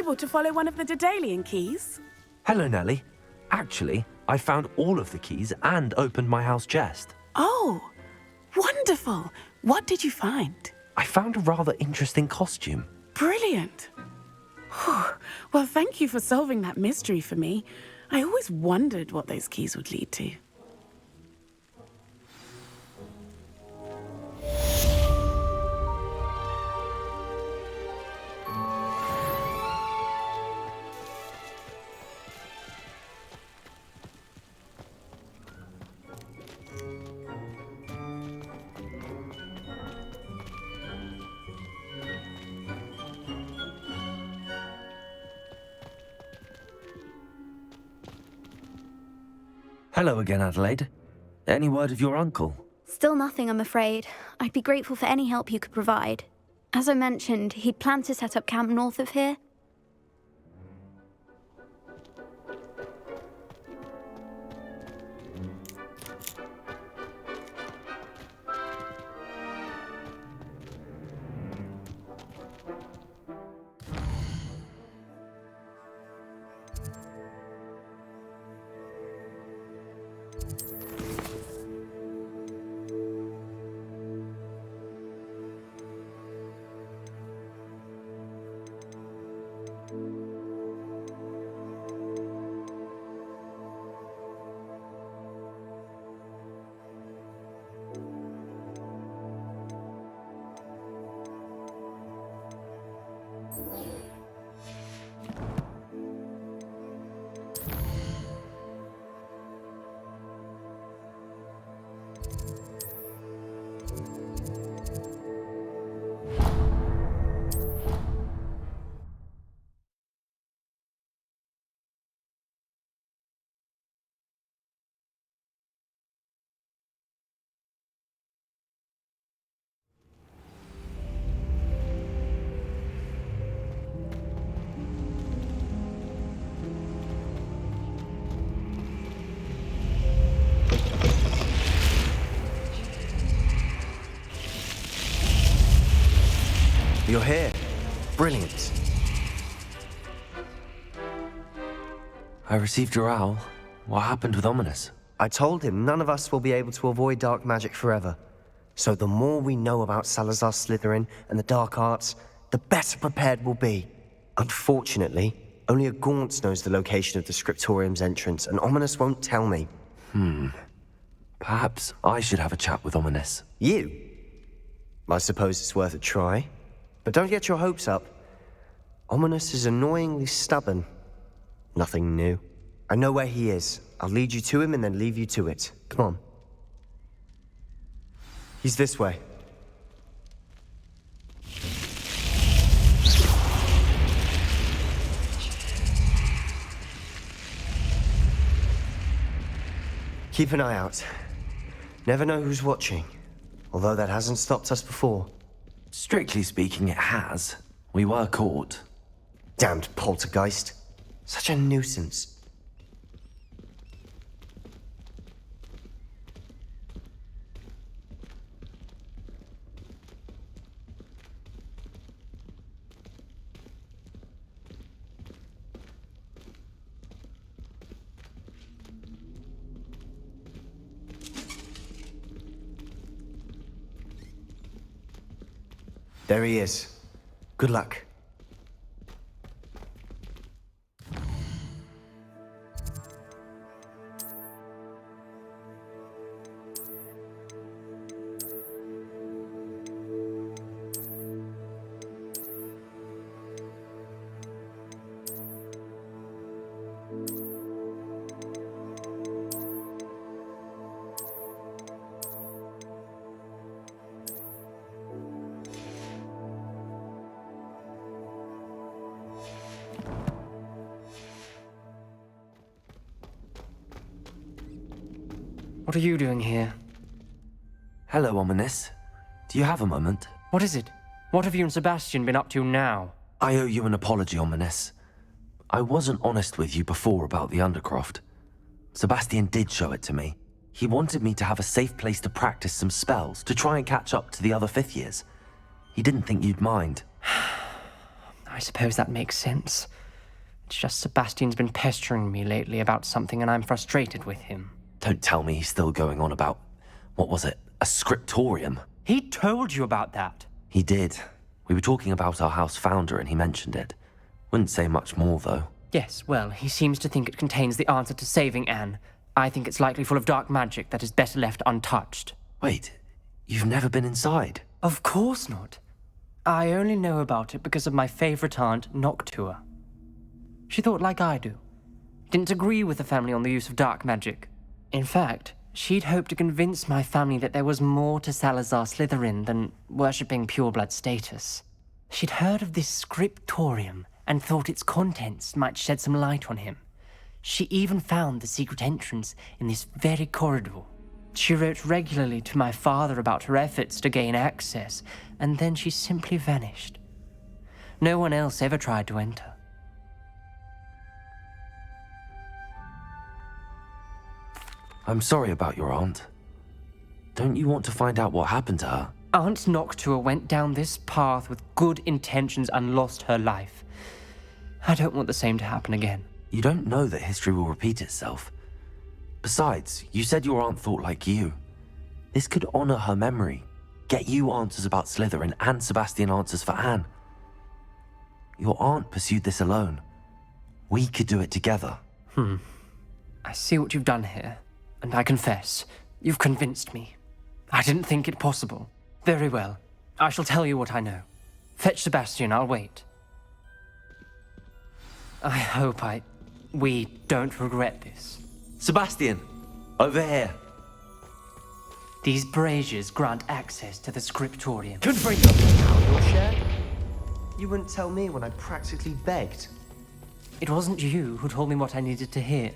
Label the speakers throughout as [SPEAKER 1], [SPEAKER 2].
[SPEAKER 1] able to follow one of the Daedalian keys?
[SPEAKER 2] Hello, Nellie. Actually, I found all of the keys and opened my house chest.
[SPEAKER 1] Oh, wonderful. What did you find?
[SPEAKER 2] I found a rather interesting costume.
[SPEAKER 1] Brilliant. Whew. Well, thank you for solving that mystery for me. I always wondered what those keys would lead to.
[SPEAKER 2] Hello again, Adelaide. Any word of your uncle?
[SPEAKER 3] Still nothing, I'm afraid. I'd be grateful for any help you could provide. As I mentioned, he'd planned to set up camp north of here.
[SPEAKER 4] You're here. Brilliant.
[SPEAKER 2] I received your owl. What happened with Ominous?
[SPEAKER 4] I told him none of us will be able to avoid dark magic forever. So the more we know about Salazar Slytherin and the dark arts, the better prepared we'll be. Unfortunately, only a Gaunt knows the location of the Scriptorium's entrance, and Ominous won't tell me.
[SPEAKER 2] Perhaps I should have a chat with Ominous.
[SPEAKER 4] You? I suppose it's worth a try. But don't get your hopes up. Ominous is annoyingly stubborn. Nothing new. I know where he is. I'll lead you to him and then leave you to it. Come on. He's this way. Keep an eye out. Never know who's watching. Although that hasn't stopped us before.
[SPEAKER 2] Strictly speaking, it has. We were caught.
[SPEAKER 4] Damned poltergeist. Such a nuisance. There he is. Good luck.
[SPEAKER 5] What are you doing here?
[SPEAKER 2] Hello, Ominous. Do you have a moment?
[SPEAKER 5] What is it? What have you and Sebastian been up to now?
[SPEAKER 2] I owe you an apology, Ominous. I wasn't honest with you before about the Undercroft. Sebastian did show it to me. He wanted me to have a safe place to practice some spells, to try and catch up to the other fifth years. He didn't think you'd mind.
[SPEAKER 5] I suppose that makes sense. It's just Sebastian's been pestering me lately about something and I'm frustrated with him.
[SPEAKER 2] Don't tell me he's still going on about, what was it, a scriptorium?
[SPEAKER 5] He told you about that.
[SPEAKER 2] He did. We were talking about our house founder and he mentioned it. Wouldn't say much more, though.
[SPEAKER 5] Yes, well, he seems to think it contains the answer to saving Anne. I think it's likely full of dark magic that is better left untouched.
[SPEAKER 2] Wait, you've never been inside?
[SPEAKER 5] Of course not. I only know about it because of my favorite aunt, Noctua. She thought like I do. Didn't agree with the family on the use of dark magic. In fact, she'd hoped to convince my family that there was more to Salazar Slytherin than worshipping pureblood status. She'd heard of this scriptorium and thought its contents might shed some light on him. She even found the secret entrance in this very corridor. She wrote regularly to my father about her efforts to gain access, and then she simply vanished. No one else ever tried to enter.
[SPEAKER 2] I'm sorry about your aunt. Don't you want to find out what happened to her?
[SPEAKER 5] Aunt Noctua went down this path with good intentions and lost her life. I don't want the same to happen again.
[SPEAKER 2] You don't know that history will repeat itself. Besides, you said your aunt thought like you. This could honor her memory, get you answers about Slytherin and Sebastian answers for Anne. Your aunt pursued this alone. We could do it together.
[SPEAKER 5] I see what you've done here, and I confess, you've convinced me. I didn't think it possible. Very well. I shall tell you what I know. Fetch Sebastian, I'll wait. I hope we don't regret this.
[SPEAKER 2] Sebastian! Over here!
[SPEAKER 5] These braziers grant access to the scriptorium.
[SPEAKER 4] Could bring up now, your share? You wouldn't tell me when I practically begged.
[SPEAKER 5] It wasn't you who told me what I needed to hear.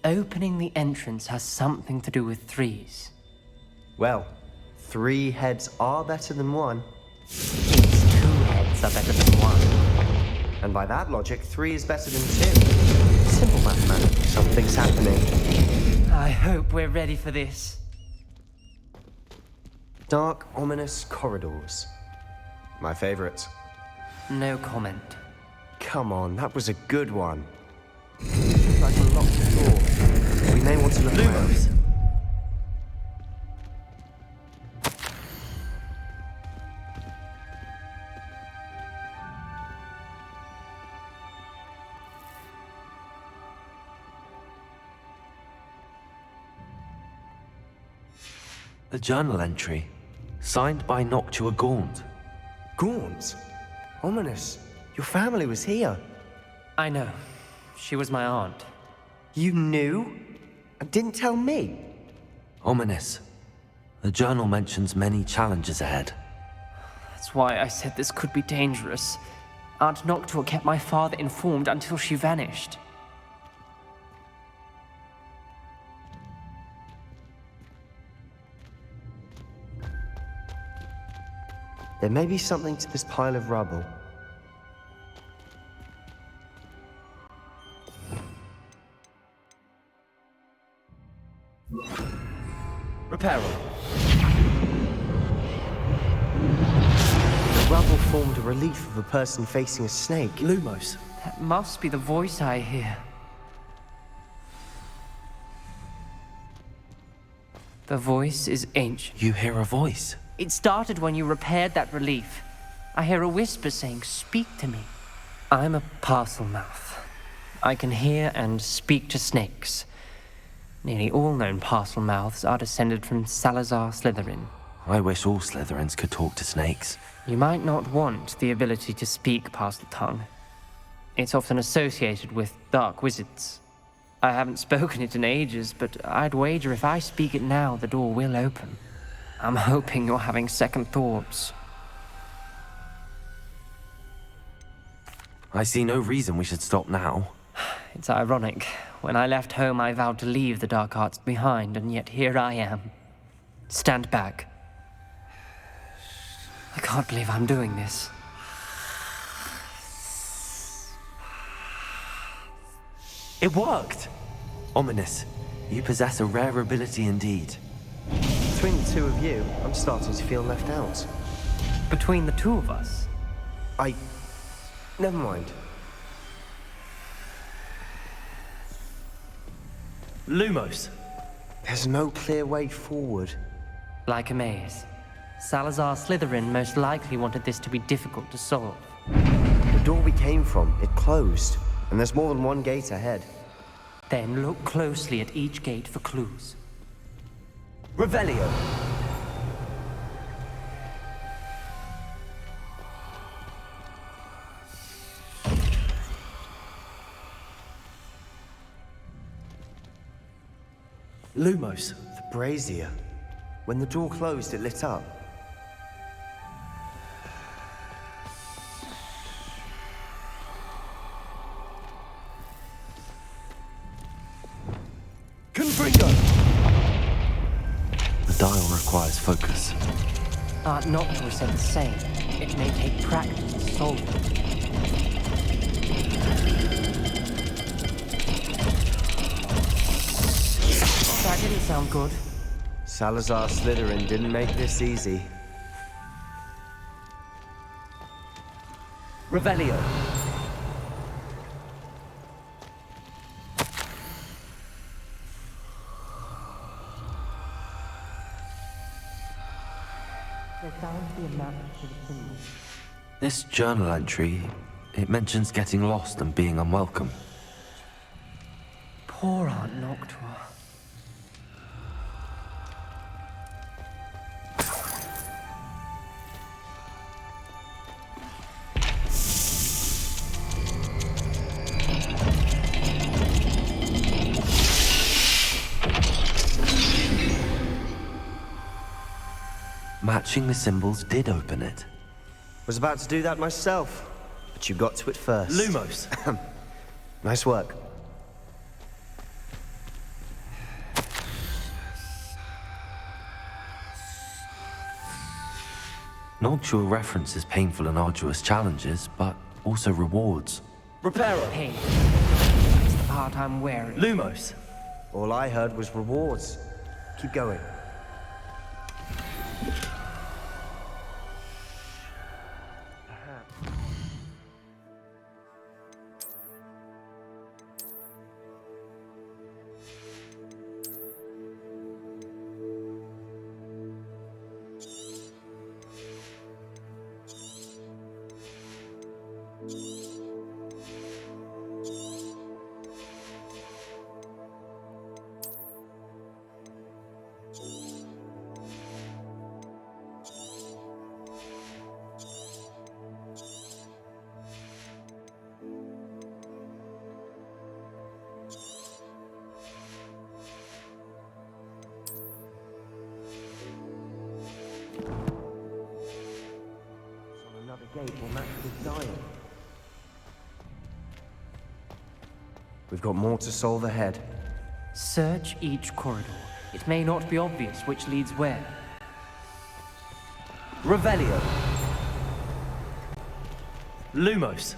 [SPEAKER 5] Opening the entrance has something to do with threes.
[SPEAKER 4] Well, 3 heads are better than 1.
[SPEAKER 5] It's 2 heads are better than 1.
[SPEAKER 4] And by that logic, 3 is better than 2. Simple mathematics. Something's happening.
[SPEAKER 5] I hope we're ready for this.
[SPEAKER 4] Dark, ominous corridors. My favorite.
[SPEAKER 5] No comment.
[SPEAKER 4] Come on, that was a good one. Like a locked door. We may want to look around.
[SPEAKER 2] Lumos! A journal entry, signed by Noctua Gaunt.
[SPEAKER 4] Gaunt? Ominous. Your family was here.
[SPEAKER 5] I know. She was my aunt.
[SPEAKER 4] You knew? And didn't tell me?
[SPEAKER 2] Ominous. The journal mentions many challenges ahead.
[SPEAKER 5] That's why I said this could be dangerous. Aunt Noctua kept my father informed until she vanished.
[SPEAKER 4] There may be something to this pile of rubble.
[SPEAKER 2] Repair room.
[SPEAKER 4] The rubble formed a relief of a person facing a snake.
[SPEAKER 2] Lumos.
[SPEAKER 5] That must be the voice I hear. The voice is ancient.
[SPEAKER 2] You hear a voice.
[SPEAKER 5] It started when you repaired that relief. I hear a whisper saying, "Speak to me." I'm a parcel mouth. I can hear and speak to snakes. Nearly all known parcel mouths are descended from Salazar Slytherin.
[SPEAKER 2] I wish all Slytherins could talk to snakes.
[SPEAKER 5] You might not want the ability to speak parcel tongue. It's often associated with dark wizards. I haven't spoken it in ages, but I'd wager if I speak it now, the door will open. I'm hoping you're having second thoughts.
[SPEAKER 2] I see no reason we should stop now.
[SPEAKER 5] It's ironic. When I left home, I vowed to leave the dark arts behind, and yet here I am. Stand back. I can't believe I'm doing this.
[SPEAKER 2] It worked! Ominous. You possess a rare ability indeed.
[SPEAKER 4] Between the 2 of you, I'm starting to feel left out.
[SPEAKER 5] Between the 2 of us,
[SPEAKER 4] Never mind.
[SPEAKER 2] Lumos.
[SPEAKER 4] There's no clear way forward.
[SPEAKER 5] Like a maze. Salazar Slytherin most likely wanted this to be difficult to solve.
[SPEAKER 4] The door we came from, it closed. And there's more than one gate ahead.
[SPEAKER 5] Then look closely at each gate for clues.
[SPEAKER 2] Revelio. Lumos.
[SPEAKER 4] The brazier. When the door closed, it lit up.
[SPEAKER 2] Confringo. The dial requires focus.
[SPEAKER 5] Aunt Noctua said the same. It may take practice to solve it. That didn't sound good.
[SPEAKER 4] Salazar Slytherin didn't make this easy.
[SPEAKER 2] Revelio. This journal entry, it mentions getting lost and being unwelcome.
[SPEAKER 5] Poor Aunt Noctua.
[SPEAKER 2] Matching the symbols did open it.
[SPEAKER 4] Was about to do that myself, but you got to it first.
[SPEAKER 2] Lumos.
[SPEAKER 4] Nice work.
[SPEAKER 2] Noctua references painful and arduous challenges, but also rewards. Reparo.
[SPEAKER 5] Pain. That's the part I'm wary.
[SPEAKER 2] Lumos.
[SPEAKER 4] All I heard was rewards. Keep going. Gate will match this dial. We've got more to solve ahead.
[SPEAKER 5] Search each corridor. It may not be obvious which leads where.
[SPEAKER 2] Revelio. Lumos.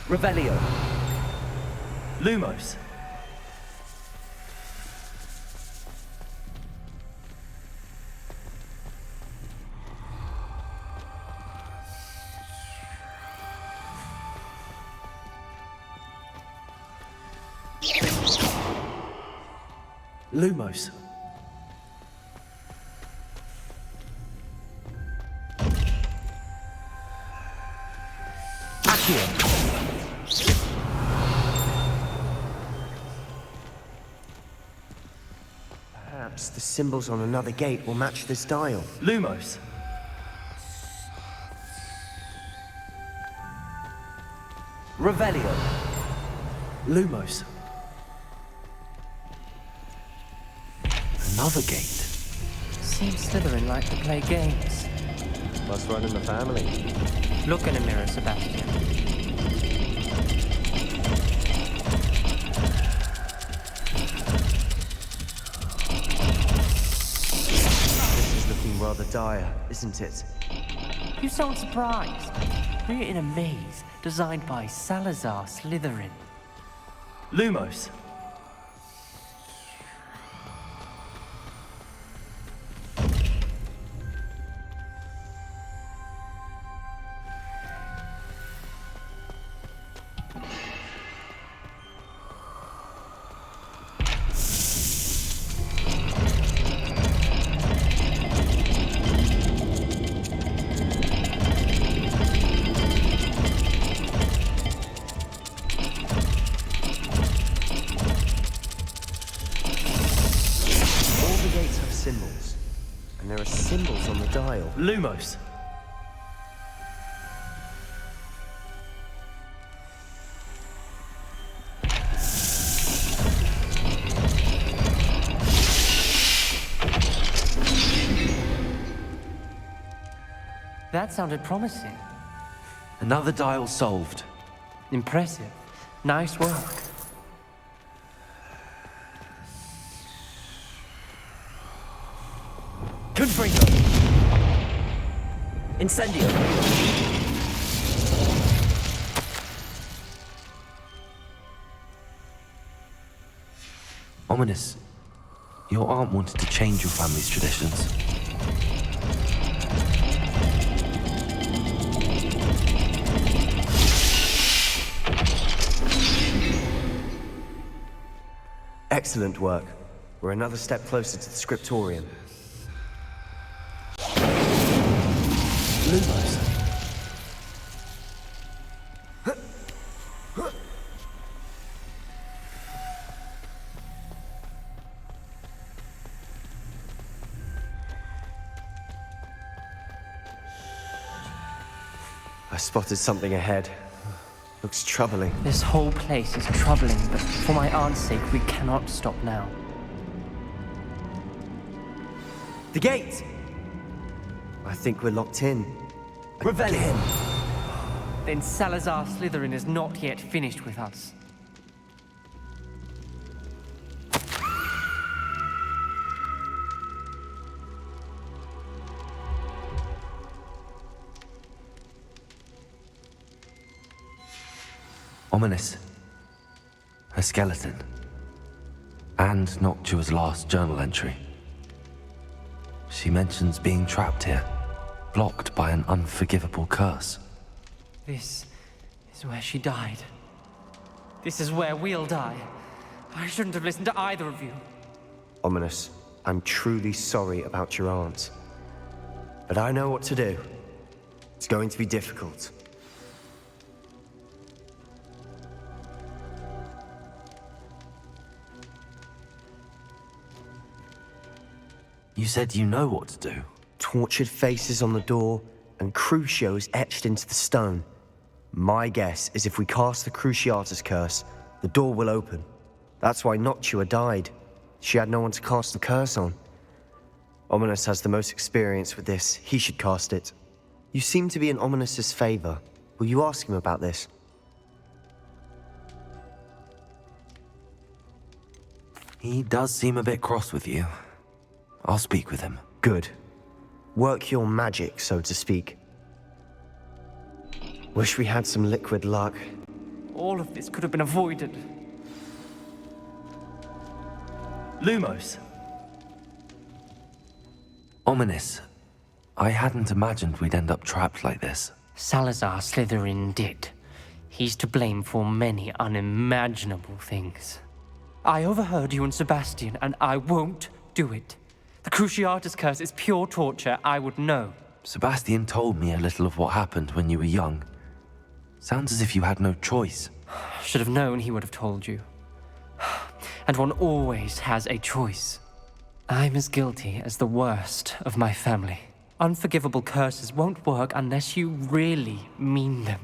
[SPEAKER 2] Revelio. Lumos. Lumos. Accio.
[SPEAKER 4] Perhaps the symbols on another gate will match this dial.
[SPEAKER 2] Lumos. Revelio. Lumos. Another gate.
[SPEAKER 5] Seems Slytherin like to play games.
[SPEAKER 4] Must run in the family.
[SPEAKER 5] Look in a mirror, Sebastian.
[SPEAKER 4] This is looking rather dire, isn't it?
[SPEAKER 5] You sound surprised. We're in a maze designed by Salazar Slytherin.
[SPEAKER 2] Lumos.
[SPEAKER 4] And there are symbols on the dial.
[SPEAKER 2] Lumos.
[SPEAKER 5] That sounded promising.
[SPEAKER 2] Another dial solved.
[SPEAKER 5] Impressive. Nice work.
[SPEAKER 2] Confringo. Incendio. Ominous. Your aunt wanted to change your family's traditions.
[SPEAKER 4] Excellent work. We're another step closer to the scriptorium.
[SPEAKER 2] Lumos.
[SPEAKER 4] I spotted something ahead. Looks troubling.
[SPEAKER 5] This whole place is troubling, but for my aunt's sake, we cannot stop now.
[SPEAKER 4] The gate! I think we're locked in.
[SPEAKER 2] Rebellion.
[SPEAKER 5] Then Salazar Slytherin is not yet finished with us.
[SPEAKER 2] Ominous. A skeleton. And Noctua's last journal entry. She mentions being trapped here, blocked by an unforgivable curse.
[SPEAKER 5] This is where she died. This is where we'll die. I shouldn't have listened to either of you.
[SPEAKER 4] Ominous, I'm truly sorry about your aunt. But I know what to do. It's going to be difficult.
[SPEAKER 2] You said you know what to do.
[SPEAKER 4] Tortured faces on the door, and Crucios etched into the stone. My guess is if we cast the Cruciatus curse, the door will open. That's why Noctua died. She had no one to cast the curse on. Ominous has the most experience with this. He should cast it. You seem to be in Ominous's favor. Will you ask him about this?
[SPEAKER 2] He does seem a bit cross with you. I'll speak with him.
[SPEAKER 4] Good. Work your magic, so to speak. Wish we had some liquid luck.
[SPEAKER 5] All of this could have been avoided.
[SPEAKER 2] Lumos. Ominous. I hadn't imagined we'd end up trapped like this.
[SPEAKER 5] Salazar Slytherin did. He's to blame for many unimaginable things. I overheard you and Sebastian, and I won't do it. The Cruciatus curse is pure torture, I would know.
[SPEAKER 2] Sebastian told me a little of what happened when you were young. Sounds as if you had no choice.
[SPEAKER 5] Should have known he would have told you. And one always has a choice. I'm as guilty as the worst of my family. Unforgivable curses won't work unless you really mean them.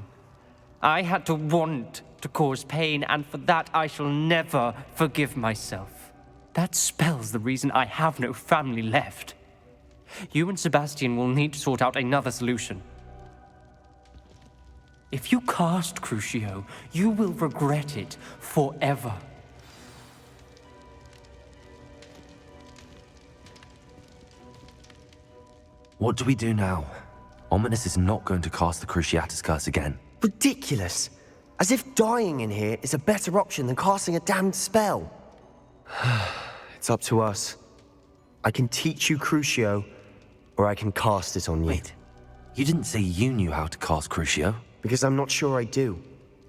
[SPEAKER 5] I had to want to cause pain, and for that I shall never forgive myself. That spells the reason I have no family left. You and Sebastian will need to sort out another solution. If you cast Crucio, you will regret it forever.
[SPEAKER 2] What do we do now? Ominous is not going to cast the Cruciatus curse again.
[SPEAKER 4] Ridiculous! As if dying in here is a better option than casting a damned spell. It's up to us. I can teach you Crucio, or I can cast it on you.
[SPEAKER 2] Wait, you didn't say you knew how to cast Crucio?
[SPEAKER 4] Because I'm not sure I do.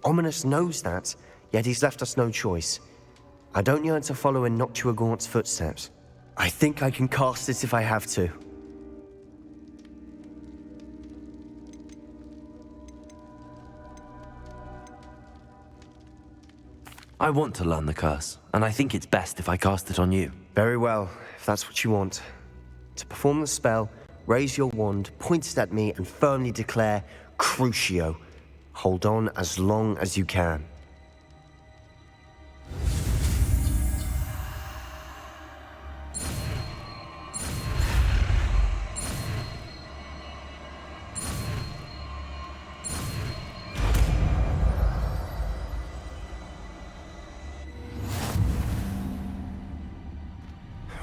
[SPEAKER 4] Ominous knows that, yet he's left us no choice. I don't yearn to follow in Noctua Gaunt's footsteps. I think I can cast it if I have to.
[SPEAKER 2] I want to learn the curse, and I think it's best if I cast it on you.
[SPEAKER 4] Very well, if that's what you want. To perform the spell, raise your wand, point it at me, and firmly declare, Crucio. Hold on as long as you can.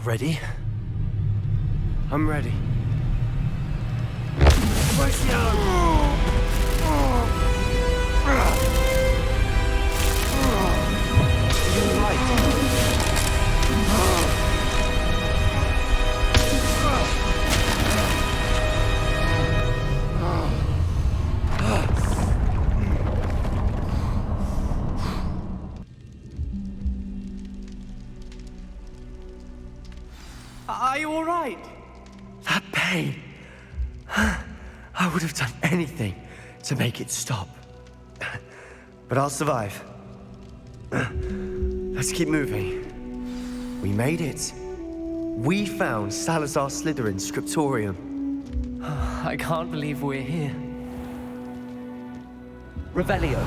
[SPEAKER 2] Ready?
[SPEAKER 4] I'm ready.
[SPEAKER 5] Are you all right?
[SPEAKER 4] That pain. I would have done anything to make it stop. But I'll survive. Let's keep moving. We made it. We found Salazar Slytherin's scriptorium.
[SPEAKER 5] I can't believe we're here. Revelio.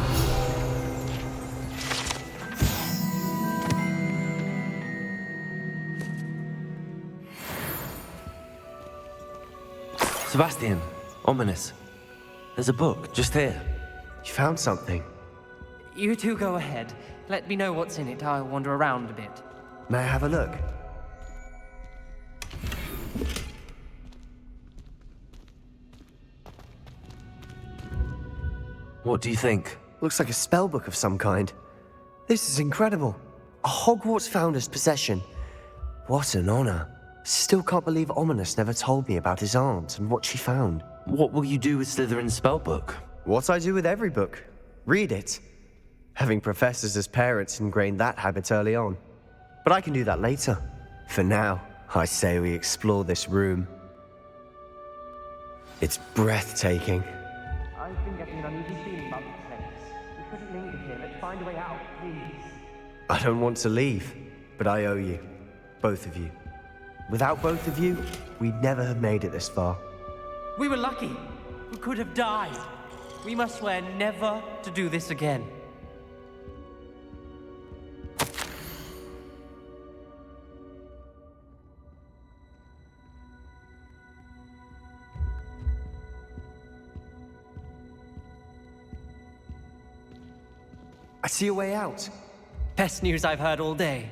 [SPEAKER 2] Sebastian, ominous. There's a book just here.
[SPEAKER 4] You found something.
[SPEAKER 5] You two go ahead. Let me know what's in it. I'll wander around a bit.
[SPEAKER 4] May I have a look?
[SPEAKER 2] What do you think?
[SPEAKER 4] Looks like a spellbook of some kind. This is incredible. A Hogwarts founder's possession. What an honor. Still can't believe Ominous never told me about his aunt and what she found.
[SPEAKER 2] What will you do with Slytherin's spellbook?
[SPEAKER 4] What I do with every book. Read it. Having professors as parents ingrained that habit early on. But I can do that later. For now, I say we explore this room. It's breathtaking.
[SPEAKER 5] I've been getting an uneasy feeling about this place. We couldn't linger here. Let's find a way out, please.
[SPEAKER 4] I don't want to leave, but I owe you. Both of you. Without both of you, we'd never have made it this far.
[SPEAKER 5] We were lucky. We could have died. We must swear never to do this again.
[SPEAKER 4] I see a way out.
[SPEAKER 5] Best news I've heard all day.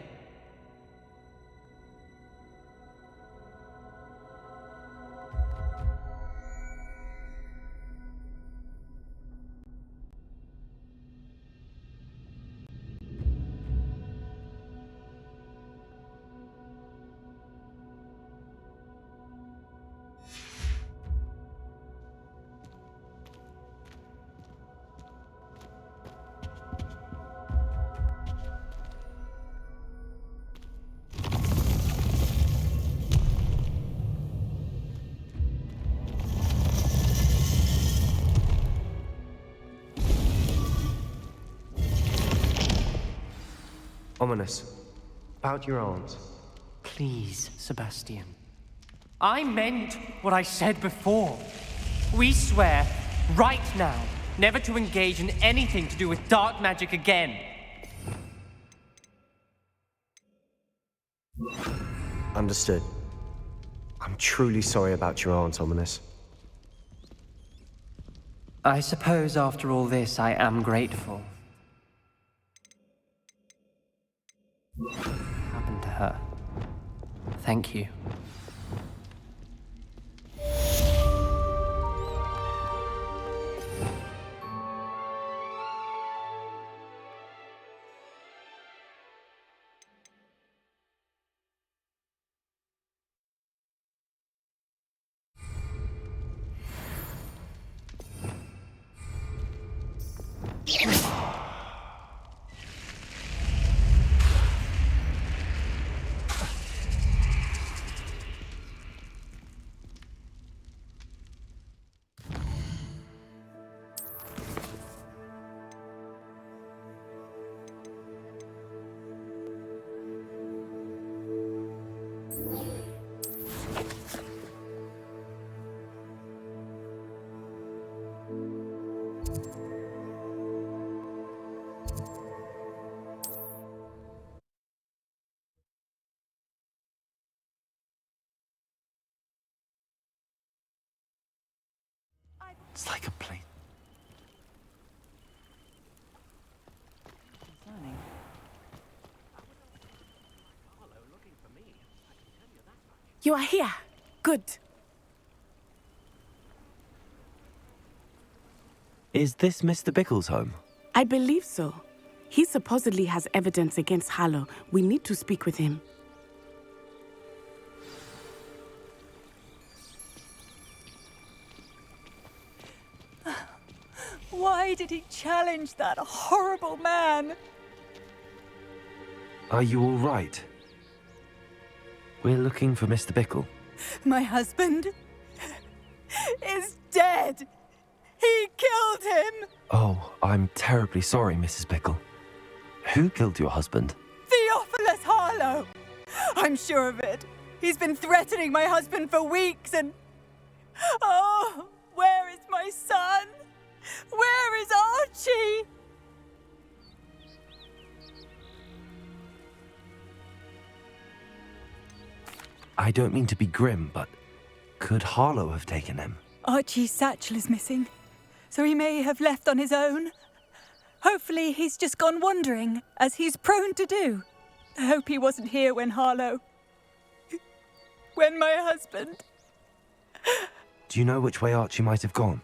[SPEAKER 4] Ominous. About your aunt.
[SPEAKER 5] Please, Sebastian. I meant what I said before. We swear, right now, never to engage in anything to do with dark magic again.
[SPEAKER 4] Understood. I'm truly sorry about your aunt, Ominous.
[SPEAKER 5] I suppose after all this, I am grateful. What happened to her? Thank you.
[SPEAKER 2] It's like a plane.
[SPEAKER 1] You are here. Good.
[SPEAKER 2] Is this Mr. Bickle's home?
[SPEAKER 1] I believe so. He supposedly has evidence against Harlow. We need to speak with him.
[SPEAKER 6] Why did he challenge that horrible man?
[SPEAKER 2] Are you all right? We're looking for Mr. Bickle.
[SPEAKER 6] My husband is dead. He killed him.
[SPEAKER 2] Oh, I'm terribly sorry, Mrs. Bickle. Who killed your husband?
[SPEAKER 6] Theophilus Harlow. I'm sure of it. He's been threatening my husband for weeks and... Oh, where is my son? Where is Archie?
[SPEAKER 2] I don't mean to be grim, but could Harlow have taken him?
[SPEAKER 6] Archie's satchel is missing, so he may have left on his own. Hopefully he's just gone wandering, as he's prone to do. I hope he wasn't here when when my husband...
[SPEAKER 2] Do you know which way Archie might have gone?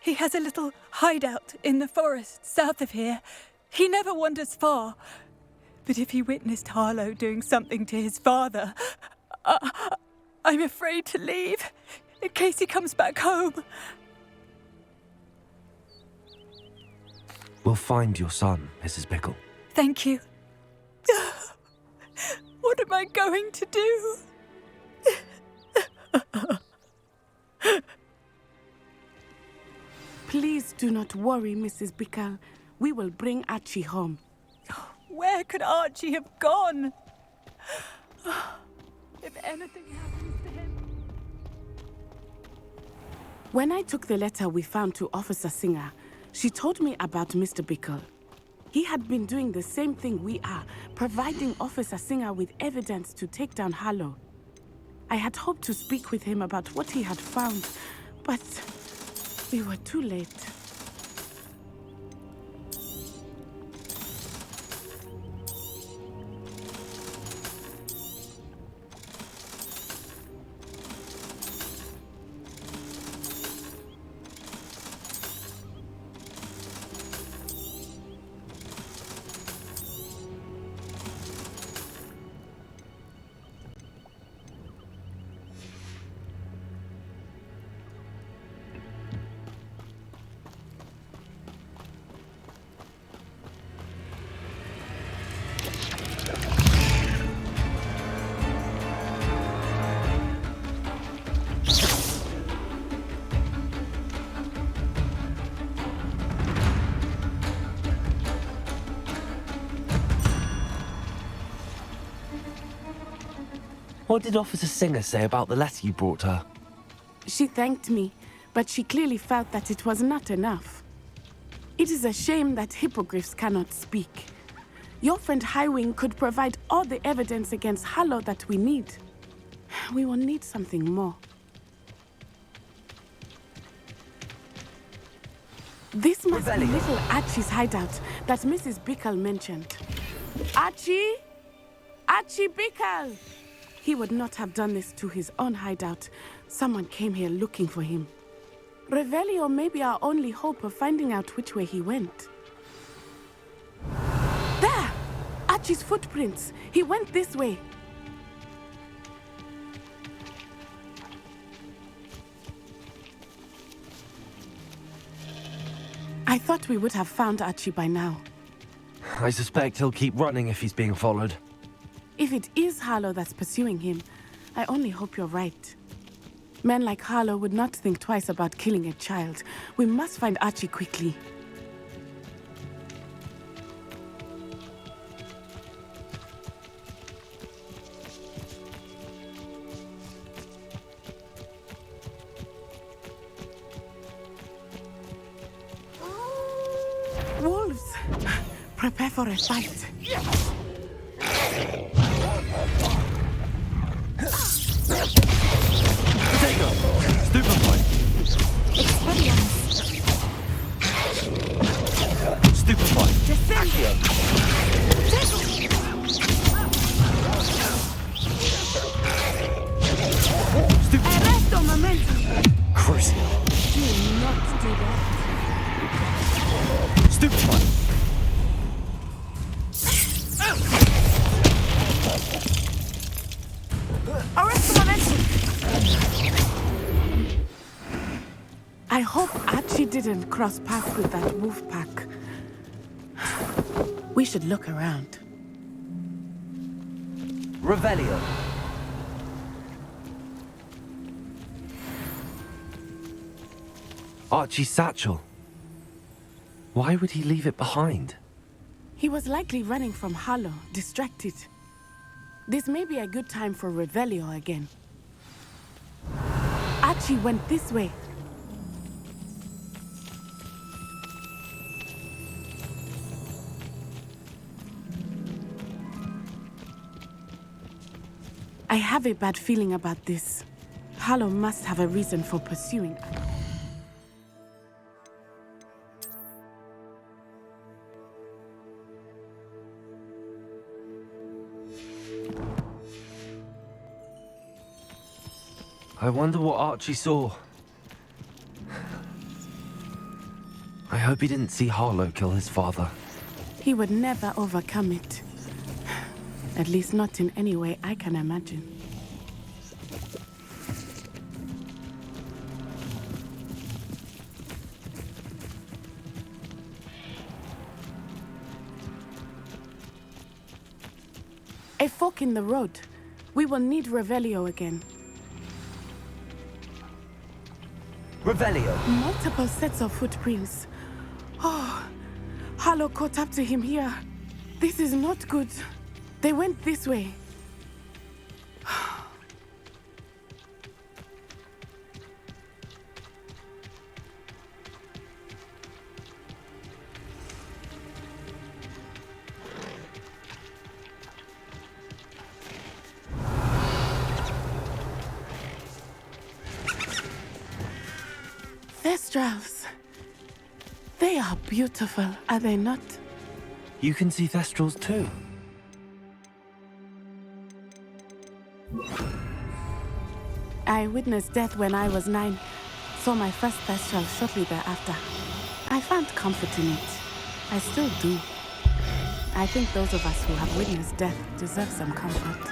[SPEAKER 6] He has a little hideout in the forest south of here. He never wanders far. But if he witnessed Harlow doing something to his father, I'm afraid to leave, in case he comes back home.
[SPEAKER 2] We'll find your son, Mrs. Bickle.
[SPEAKER 6] Thank you. What am I going to do?
[SPEAKER 1] Please do not worry, Mrs. Bickle. We will bring Archie home.
[SPEAKER 6] Where could Archie have gone? If anything happens to him...
[SPEAKER 1] When I took the letter we found to Officer Singer, she told me about Mr. Bickle. He had been doing the same thing we are, providing Officer Singer with evidence to take down Harlow. I had hoped to speak with him about what he had found, but we were too late.
[SPEAKER 2] What did Officer Singer say about the letter you brought her?
[SPEAKER 1] She thanked me, but she clearly felt that it was not enough. It is a shame that hippogriffs cannot speak. Your friend Highwing could provide all the evidence against Harlow that we need. We will need something more. This must be little Archie's hideout that Mrs. Bickle mentioned. Archie? Archie Bickle! He would not have done this to his own hideout. Someone came here looking for him. Revelio may be our only hope of finding out which way he went. There! Archie's footprints. He went this way. I thought we would have found Archie by now.
[SPEAKER 2] I suspect he'll keep running if he's being followed.
[SPEAKER 1] If it is Harlow that's pursuing him, I only hope you're right. Men like Harlow would not think twice about killing a child. We must find Archie quickly. Wolves! Prepare for a fight.
[SPEAKER 2] Stupid!
[SPEAKER 1] Presto momentum!
[SPEAKER 2] Crucio.
[SPEAKER 1] Do not do that.
[SPEAKER 2] Stupefy.
[SPEAKER 1] Arrest momentum! I hope Archie didn't cross paths with that wolf pack. We should look around.
[SPEAKER 2] Revelio. Archie's satchel. Why would he leave it behind?
[SPEAKER 1] He was likely running from Harlow, distracted. This may be a good time for Revelio again. Archie went this way. I have a bad feeling about this. Harlow must have a reason for pursuing us.
[SPEAKER 2] I wonder what Archie saw. I hope he didn't see Harlow kill his father.
[SPEAKER 1] He would never overcome it. At least not in any way I can imagine. A fork in the road. We will need Revelio again.
[SPEAKER 2] Revelio.
[SPEAKER 1] Multiple sets of footprints. Oh, Harlow caught up to him here. This is not good. They went this way. Thestrals. They are beautiful, are they not?
[SPEAKER 2] You can see Thestrals too.
[SPEAKER 1] I witnessed death when I was 9. Saw my first Thestral shortly thereafter. I found comfort in it. I still do. I think those of us who have witnessed death deserve some comfort.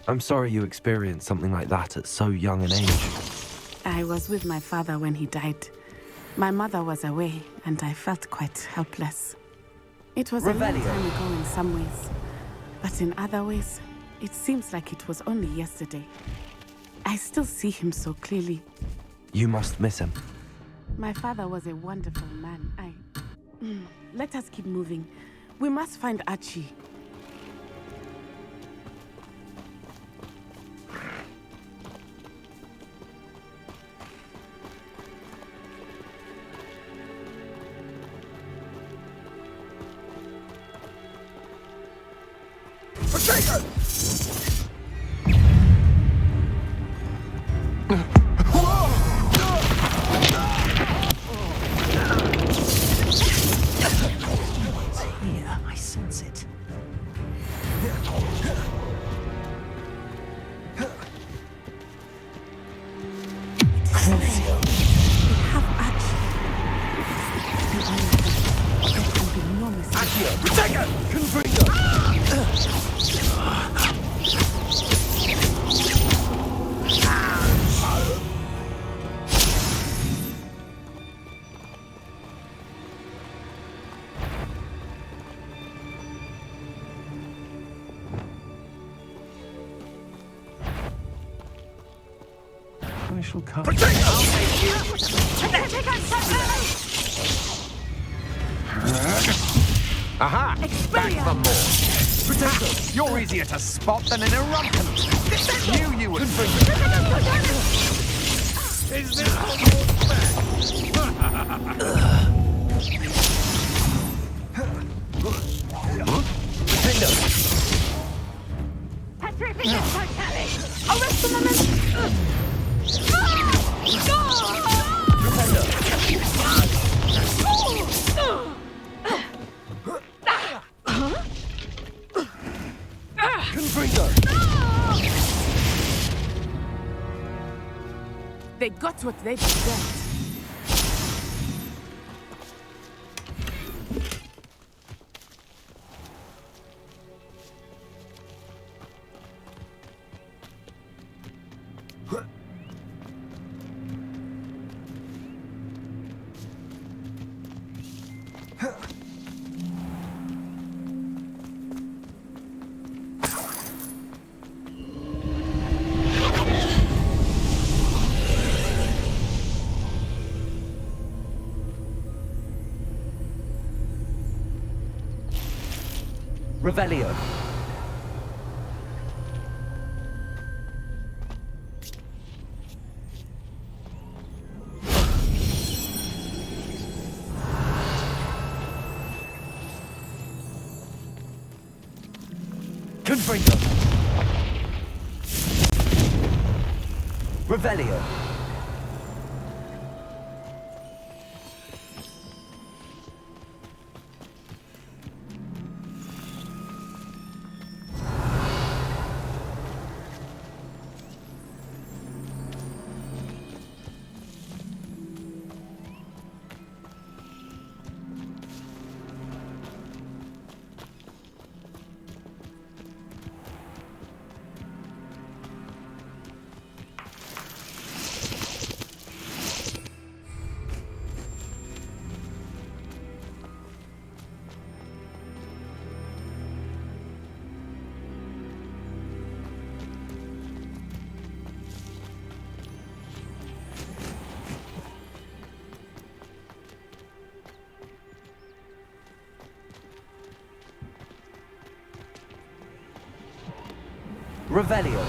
[SPEAKER 2] I'm sorry you experienced something like that at so young an age.
[SPEAKER 1] I was with my father when he died. My mother was away, and I felt quite helpless. It was a long time ago in some ways, but in other ways, it seems like it was only yesterday. I still see him so clearly.
[SPEAKER 2] You must miss him.
[SPEAKER 1] My father was a wonderful man. Let us keep moving. We must find Archie.
[SPEAKER 4] Here, I sense it.
[SPEAKER 1] They have actually. There can be no mistake.
[SPEAKER 2] I shall come.
[SPEAKER 7] Aha! Back for more. Potato! You're easier to spot than an eruption. You would. Is this
[SPEAKER 1] Arrest the moment! They got what they deserved.
[SPEAKER 4] Revelio. Confringo. Revelio. Revelio.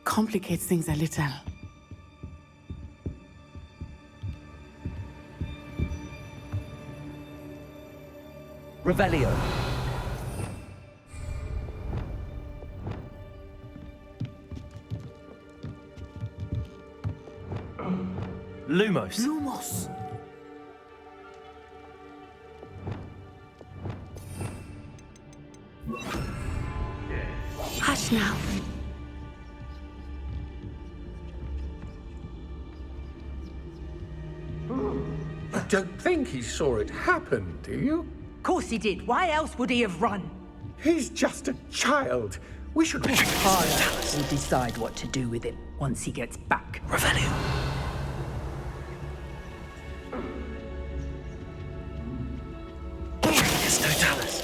[SPEAKER 1] Complicates things a little.
[SPEAKER 4] Revelio. Lumos.
[SPEAKER 1] Lumos. Hush now.
[SPEAKER 8] I don't think he saw it happen, do you?
[SPEAKER 9] Of course he did. Why else would he have run?
[SPEAKER 8] He's just a child. We should...
[SPEAKER 9] Father will decide what to do with him once he gets back.
[SPEAKER 4] Revelio.
[SPEAKER 2] It's Totalis.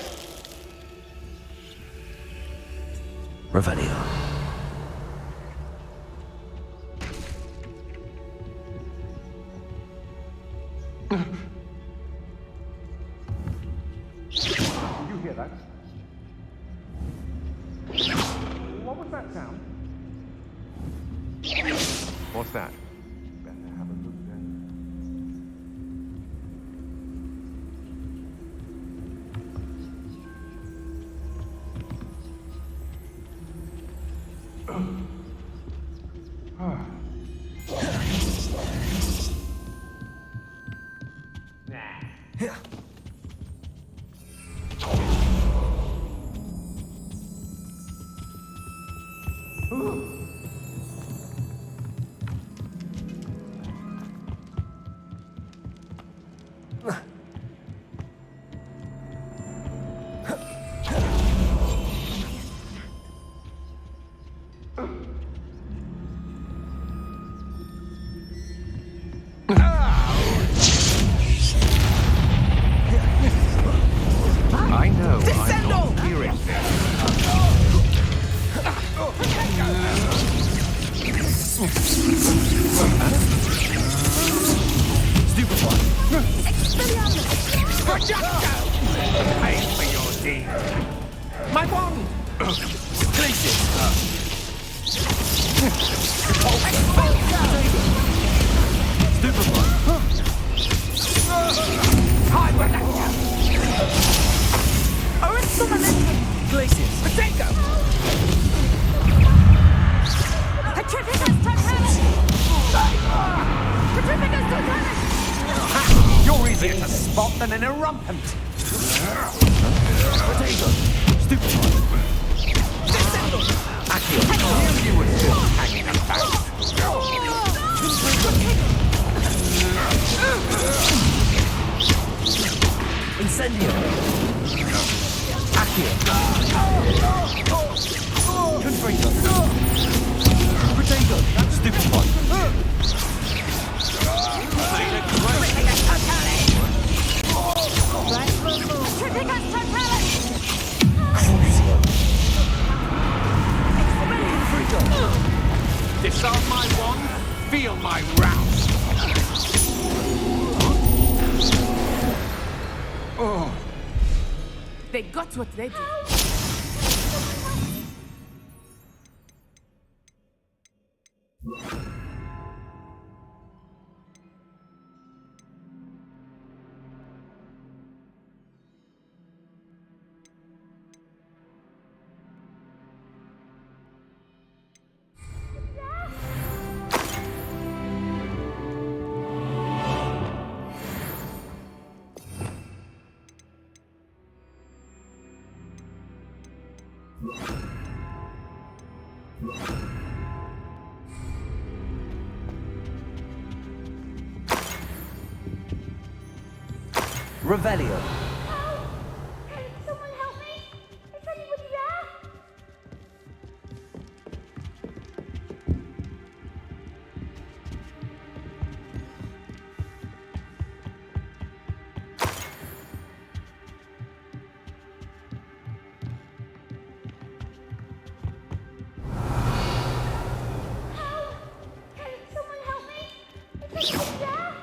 [SPEAKER 2] Revelio.
[SPEAKER 7] Did you hear that? What was that sound? What's that? Better have a look then. I know, I'm not hearing
[SPEAKER 2] Stupid one.
[SPEAKER 7] Pay for your deed.
[SPEAKER 2] My wand! Glacius! Stupid one. Glacius!
[SPEAKER 1] Potato! Petrificus totalis! Petrificus totalis!
[SPEAKER 7] You're easier to spot than an irrumpant.
[SPEAKER 2] Potato! Stupid one.
[SPEAKER 7] Accio, you were still hanging about.
[SPEAKER 2] Incendio! Accio! Confringo! Potato! Stupid one.
[SPEAKER 1] Petrificus totalis!
[SPEAKER 7] Disarm my wand, feel my rouse.
[SPEAKER 1] They got what they did.
[SPEAKER 4] Revelio.
[SPEAKER 3] Can someone help me? Is anybody there? Can someone help me? Is anybody there?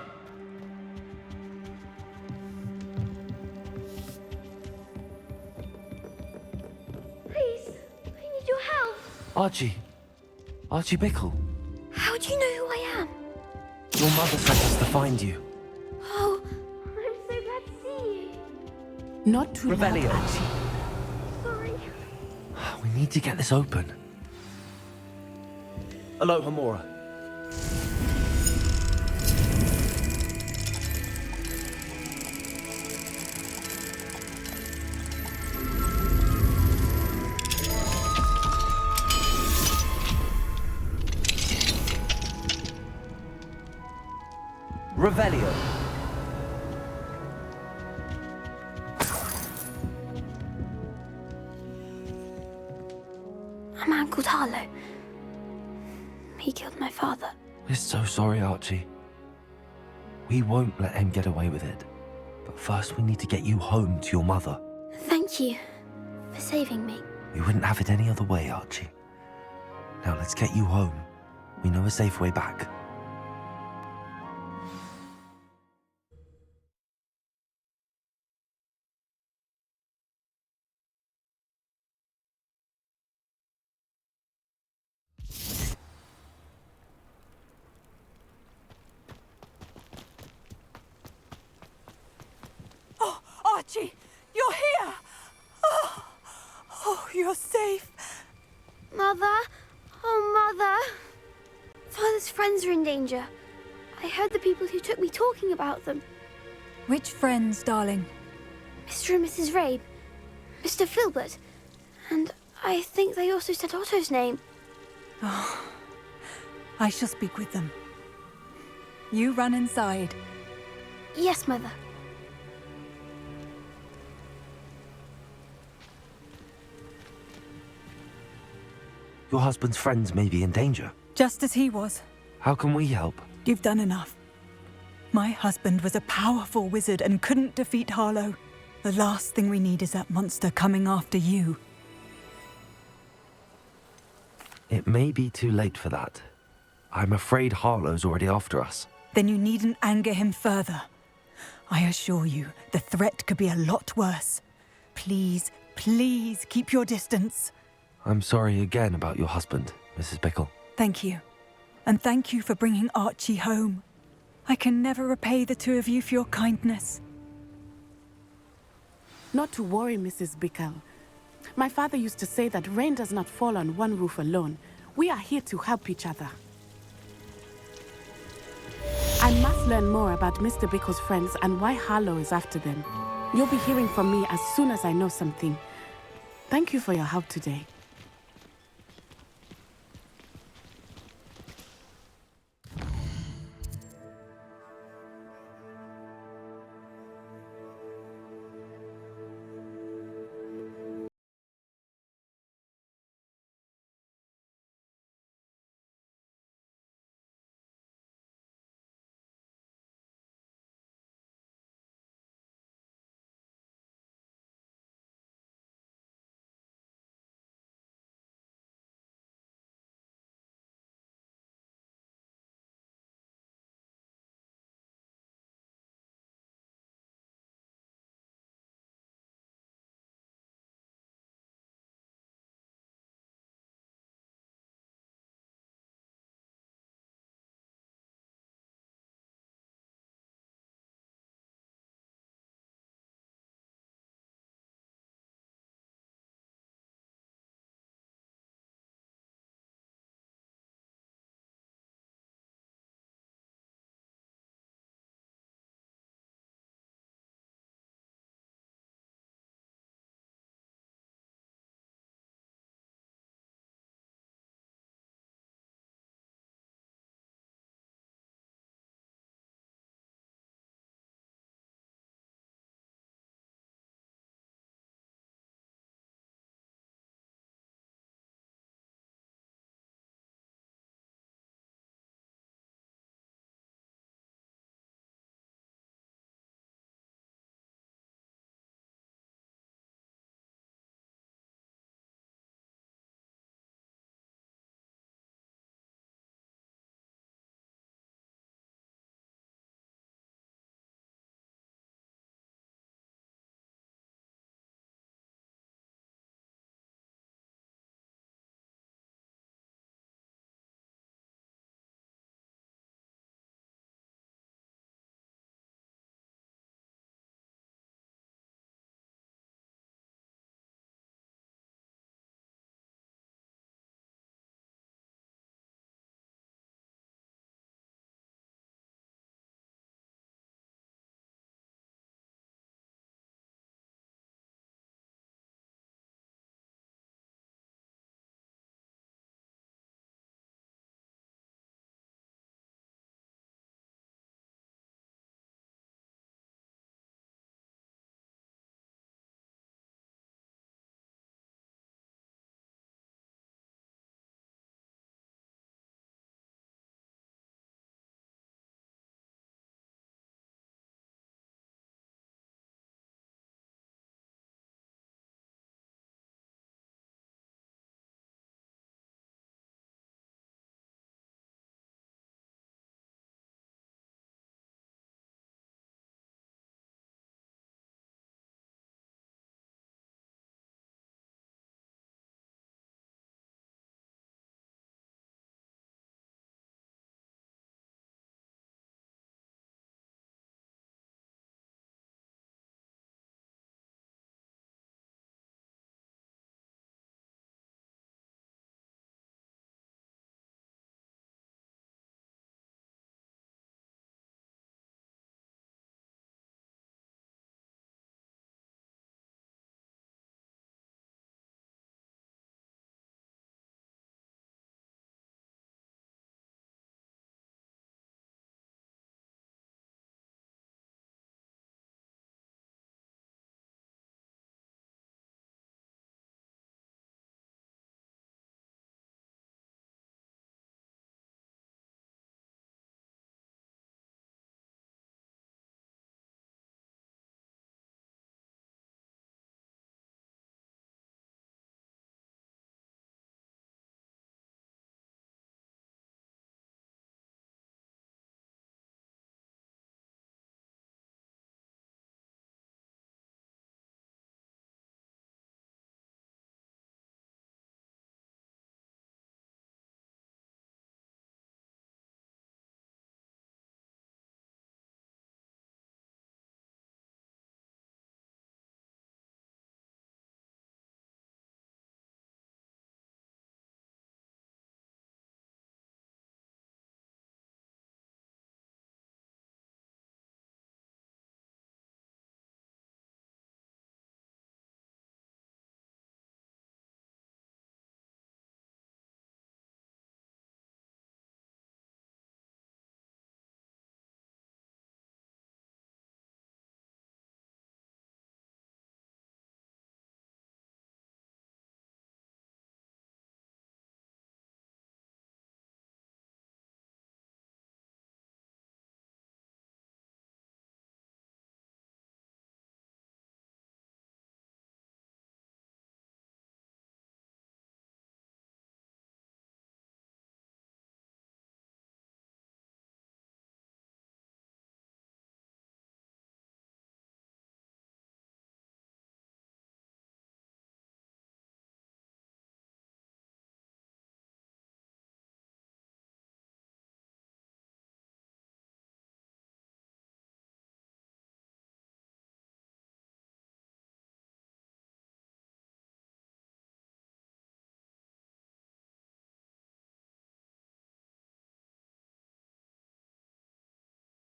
[SPEAKER 3] Please, I need your help.
[SPEAKER 2] Archie. Archie Bickle.
[SPEAKER 3] How do you know who I am?
[SPEAKER 2] Your mother sent us to find you.
[SPEAKER 3] Oh, I'm so glad to see you.
[SPEAKER 1] Not too loud,
[SPEAKER 2] Revelio.
[SPEAKER 1] Archie.
[SPEAKER 3] Sorry.
[SPEAKER 2] We need to get this open. Aloha Mora.
[SPEAKER 4] Revelio.
[SPEAKER 3] A man called Harlow. He killed my father.
[SPEAKER 2] We're so sorry, Archie. We won't let him get away with it. But first we need to get you home to your mother.
[SPEAKER 3] Thank you for saving me.
[SPEAKER 2] We wouldn't have it any other way, Archie. Now let's get you home. We know a safe way back.
[SPEAKER 6] Oh, Archie, you're here! Oh, you're safe.
[SPEAKER 3] Mother? Oh, Mother. Father's friends are in danger. I heard the people who took me talking about them.
[SPEAKER 6] Which friends, darling?
[SPEAKER 3] Mr. and Mrs. Rabe, Mr. Filbert, and I think they also said Otto's name.
[SPEAKER 6] Oh, I shall speak with them. You run inside.
[SPEAKER 3] Yes, Mother.
[SPEAKER 2] Your husband's friends may be in danger.
[SPEAKER 6] Just as he was.
[SPEAKER 2] How can we help?
[SPEAKER 6] You've done enough. My husband was a powerful wizard and couldn't defeat Harlow. The last thing we need is that monster coming after you.
[SPEAKER 2] It may be too late for that. I'm afraid Harlow's already after us.
[SPEAKER 6] Then you needn't anger him further. I assure you, the threat could be a lot worse. Please, please keep your distance.
[SPEAKER 2] I'm sorry again about your husband, Mrs. Bickle.
[SPEAKER 6] Thank you. And thank you for bringing Archie home. I can never repay the two of you for your kindness.
[SPEAKER 1] Not to worry, Mrs. Bickle. My father used to say that rain does not fall on one roof alone. We are here to help each other. I must learn more about Mr. Bickle's friends and why Harlow is after them. You'll be hearing from me as soon as I know something. Thank you for your help today.